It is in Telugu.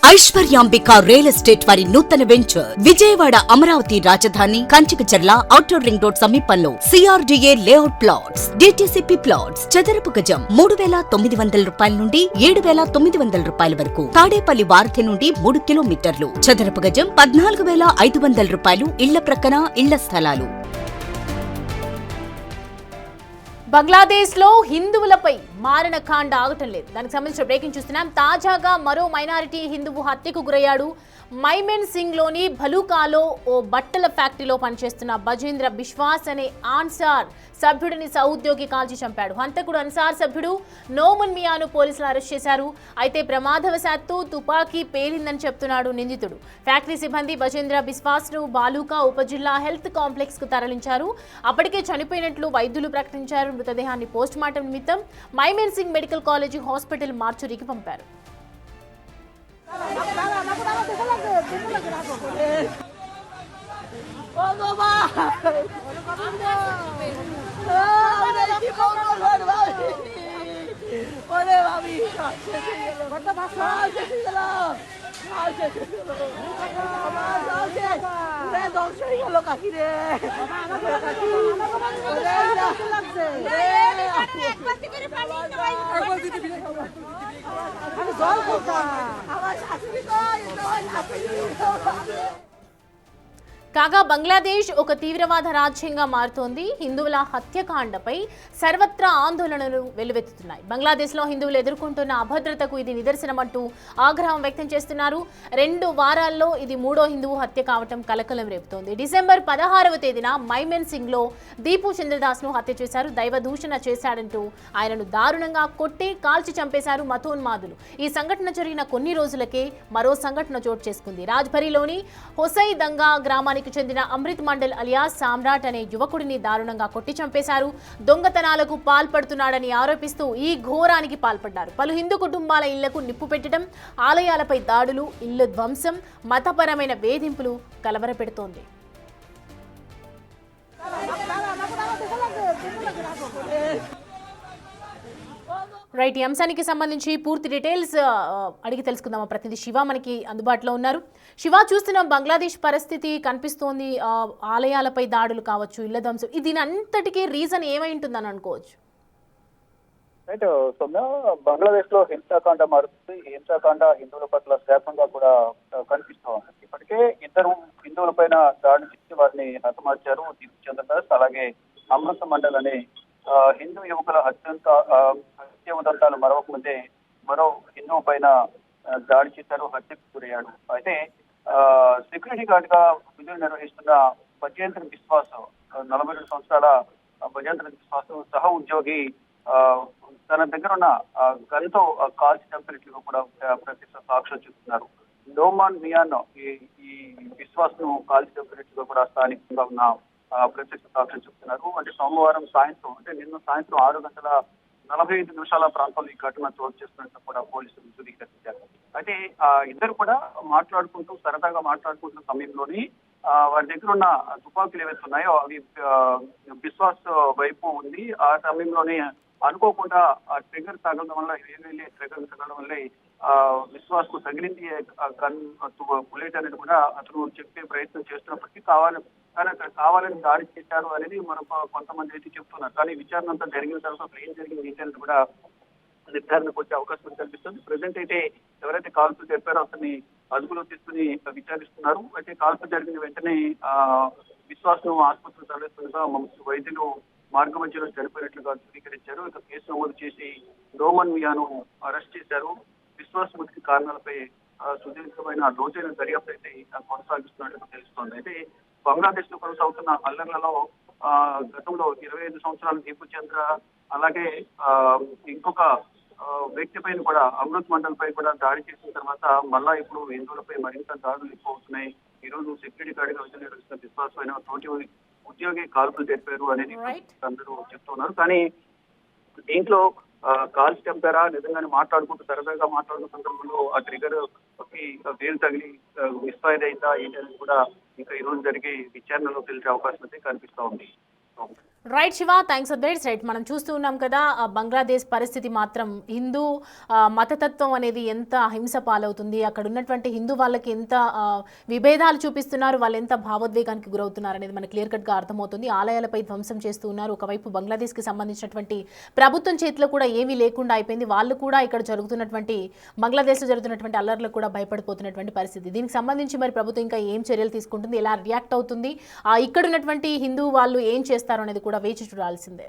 ఐశ్వర్యాంబిక రియల్ ఎస్టేట్ వారి నూతన వెంచర్ విజయవాడ అమరావతి రాజధాని కంచికచర్ల ఔటర్ రింగ్ రోడ్ సమీపంలో CRDA layout plots DTCP plots చదరపు గజం 3,900 రూపాయల నుండి 7,900 రూపాయల వరకు తాడేపల్లి వారధి నుండి 3 కిలోమీటర్లు చదరపు గజం 14,500 రూపాయలు ఇళ్ల ప్రక్కన ఇళ్ల స్థలాలు. బంగ్లాదేశ్ లో హిందువులపై మారణ కాండ ఆగటం లేదు. దానికి సంబంధించిన బ్రేకింగ్ చూస్తున్నాం. తాజాగా మరో మైనారిటీ హిందువు హత్యకు గురయ్యాడు. మైమెన్ సింగ్ లోని భలూకాలో ఓ బట్టల ఫ్యాక్టరీలో పనిచేస్తున్న బజేంద్ర బిశ్వాస్ అనే ఆన్సార్ సభ్యుడిని సహోద్యోగి కాల్చి చంపాడు. హంతకుడు అన్సార్ సభ్యుడు నోమన్ మియాను పోలీసులు అరెస్ట్ చేశారు. అయితే ప్రమాదవశాత్తు తుపాకీ పేలిందని చెప్తున్నాడు నిందితుడు. ఫ్యాక్టరీ సిబ్బంది బజేంద్ర బిశ్వాస్ ను బాలూకా ఉపజిల్లా హెల్త్ కాంప్లెక్స్ కు తరలించారు. అప్పటికే చనిపోయినట్లు వైద్యులు ప్రకటించారు. మృతదేహాన్ని పోస్ట్ మార్టం నిమిత్తం మైమెన్ సింగ్ మెడికల్ కాలేజీ హాస్పిటల్ మార్చురీకి పంపారు. కాగా బంగ్లాదేశ్ ఒక తీవ్రవాద రాజ్యంగా మారుతోంది. హిందువుల హత్యకాండపై సర్వత్రా ఆందోళనలు వెల్లువెత్తుతున్నాయి. బంగ్లాదేశ్లో హిందువులు ఎదుర్కొంటున్న అభద్రతకు ఇది నిదర్శనమంటూ ఆగ్రహం వ్యక్తం చేస్తున్నారు. 2 వారాల్లో ఇది 3వ హిందువు హత్య కావటం కలకలం రేపుతోంది. డిసెంబర్ 16వ తేదీన మైమెన్ సింగ్ లో దీపు చంద్రదాస్ ను హత్య చేశారు. దైవ దూషణ చేశాడంటూ ఆయనను దారుణంగా కొట్టి కాల్చి చంపేశారు మతోన్మాదులు. ఈ సంఘటన జరిగిన కొన్ని రోజులకే మరో సంఘటన చోటు చేసుకుంది. రాజ్భరిలోని హొసై దంగా గ్రామానికి చెందిన అమృత్ మండల్ అలియాస్ సామ్రాట్ అనే యువకుడిని దారుణంగా కొట్టి చంపేశారు. దొంగతనాలకు పాల్పడుతున్నాడని ఆరోపిస్తూ ఈ ఘోరానికి పాల్పడ్డారు. పలు హిందూ కుటుంబాల ఇళ్లకు నిప్పు పెట్టడం, ఆలయాలపై దాడులు, ఇళ్ల ధ్వంసం, మతపరమైన వేధింపులు కలవరపెడుతోంది. రైట్, ఈ అంశానికి సంబంధించి పూర్తి డీటెయిల్స్ అడిగి తెలుసుకుందాం. ప్రతినిధి శివ మనకి అందుబాటులో ఉన్నారు. శివ, చూస్తున్నాం బంగ్లాదేశ్ పరిస్థితి కనిపిస్తోంది. ఆలయాలపై దాడులు కావచ్చు, ఇళ్ల ధ్వంసం, దీని అంతటికీ రీజన్ ఏమై ఉంటుందని అనుకోవచ్చు? రైట్ సౌమ్య, బంగ్లాదేశ్ లో హింసాకాండ మారుతుంది. ఈ హింసాకాండ హిందువుల పట్ల శాపంగా కూడా కనిపిస్తూ ఉంది. ఇప్పటికే 2 హిందువుల పైన దాడి చేసి వారిని హతమార్చారు. దీపు చంద్రదాస్ అలాగే అమృత్ మండల్ అనే హిందూ యువకుల హత్య ఉదంతాలు మరొక ముందే మరో హిందువు పైన దాడి చేశారు, హత్యకు గురయ్యాడు. అయితే సెక్యూరిటీ గార్డ్ గా విధులు నిర్వహిస్తున్న బజేంద్ర బిశ్వాస్ 42 సంవత్సరాల బజేంద్ర బిశ్వాస్ సహ ఉద్యోగి తన దగ్గర ఉన్న గన్తో కాల్చి చంపినట్లుగా కూడా ప్రత్యక్ష సాక్ష్యం చెప్తున్నారు. నోమాన్ మియాన్ ఈ బిశ్వాస్ ను కాల్చి చంపినట్లుగా కూడా స్థానికంగా ఉన్న ప్రత్యక్ష సాక్ష్యం చెప్తున్నారు. అంటే సోమవారం సాయంత్రం, అంటే నిన్న సాయంత్రం 6:45 ప్రాంతంలో ఈ ఘటన చోటు చేస్తున్నట్టు కూడా పోలీసులు ధృవీకరించారు. అయితే ఇద్దరు కూడా సరదాగా మాట్లాడుకుంటున్న సమయంలోని వారి దగ్గర ఉన్న తుపాకులు ఏవైతే ఉన్నాయో అవి బిశ్వాస్ వైపు ఉంది. ఆ సమయంలోనే అనుకోకుండా ఆ ట్రిగర్ తగలడం వల్ల ట్రిగర్ తగలడం వల్లే విశ్వాస్ కు తగిలింది. గన్ బుల్లెట్ అనేది కూడా అతను చెప్పే ప్రయత్నం చేస్తున్నప్పటికీ కావాలని దాడి చేశారు అనేది మనకు కొంతమంది అయితే చెప్తున్నారు. కానీ విచారణ అంతా జరిగిన తర్వాత ఏం జరిగింది డీటెయిల్స్ కూడా నిర్ధారణకు వచ్చే అవకాశం కనిపిస్తుంది. ప్రజెంట్ అయితే ఎవరైతే కాల్పులు జరిపారో అతన్ని అదుపులో తీసుకుని విచారిస్తున్నారు. అయితే కాల్పులు జరిగిన వెంటనే విశ్వాస్ ను ఆసుపత్రికి తరలిస్తుండగా వైద్యులు మార్గ మధ్యలో చనిపోయినట్లుగా ధృవీకరించారు. ఇక కేసు నమోదు చేసి నోమన్ మియాను అరెస్ట్ చేశారు. విశ్వాస్ మృతి కారణాలపై సుదీర్ఘమైన లోతైన దర్యాప్తు అయితే కొనసాగిస్తున్నట్టు తెలుస్తోంది. అయితే బంగ్లాదేశ్ లో కొనసాగుతున్న అల్లర్లలో గతంలో 25 సంవత్సరాల దీపు చంద్ర అలాగే ఇంకొక వ్యక్తి పైన కూడా అమృత్ మండల్ పై కూడా దాడి చేసిన తర్వాత మళ్ళా ఇప్పుడు హిందువులపై మరింత దాడులు ఎక్కువ అవుతున్నాయి. ఈ రోజు సెక్యూరిటీ గార్డ్ గా విధులు నిర్వహిస్తున్న విశ్వాస్ పైన తోటి ఉద్యోగి కాల్పులు జరిపారు అనేది అందరూ చెప్తున్నారు. కానీ దీంట్లో కాల్చి చంపారా, నిజంగానే సరదాగా మాట్లాడుకున్న సందర్భంలో ఆ ట్రిగర్ వేలు తగిలి మిస్ఫైర్ అయిందా ఏంటనేది కూడా ఇంకా ఈ రోజు జరిగే విచారణలో తెలిసే అవకాశం అయితే కనిపిస్తా ఉంది. Right Shiva, thanks updates. Right, మనం చూస్తూ ఉన్నాం కదా బంగ్లాదేశ్ పరిస్థితి మాత్రం హిందూ మతతత్వం అనేది ఎంత హింస పాలవుతుంది, అక్కడ ఉన్నటువంటి హిందూ వాళ్ళకి ఎంత విభేదాలు చూపిస్తున్నారు, వాళ్ళు ఎంత భావోద్వేగానికి గురవుతున్నారు అనేది మనకు క్లియర్ కట్గా అర్థమవుతుంది. ఆలయాలపై ధ్వంసం చేస్తూ ఉన్నారు. ఒకవైపు బంగ్లాదేశ్కి సంబంధించినటువంటి ప్రభుత్వం చేతిలో కూడా ఏమీ లేకుండా అయిపోయింది. వాళ్ళు కూడా ఇక్కడ జరుగుతున్నటువంటి బంగ్లాదేశ్లో జరుగుతున్నటువంటి అల్లర్లకు కూడా భయపడిపోతున్నటువంటి పరిస్థితి. దీనికి సంబంధించి మరి ప్రభుత్వం ఇంకా ఏం చర్యలు తీసుకుంటుంది, ఎలా రియాక్ట్ అవుతుంది, ఇక్కడ ఉన్నటువంటి హిందూ వాళ్ళు ఏం చేస్తారు అనేది కూడా వేచి చూడాల్సిందే.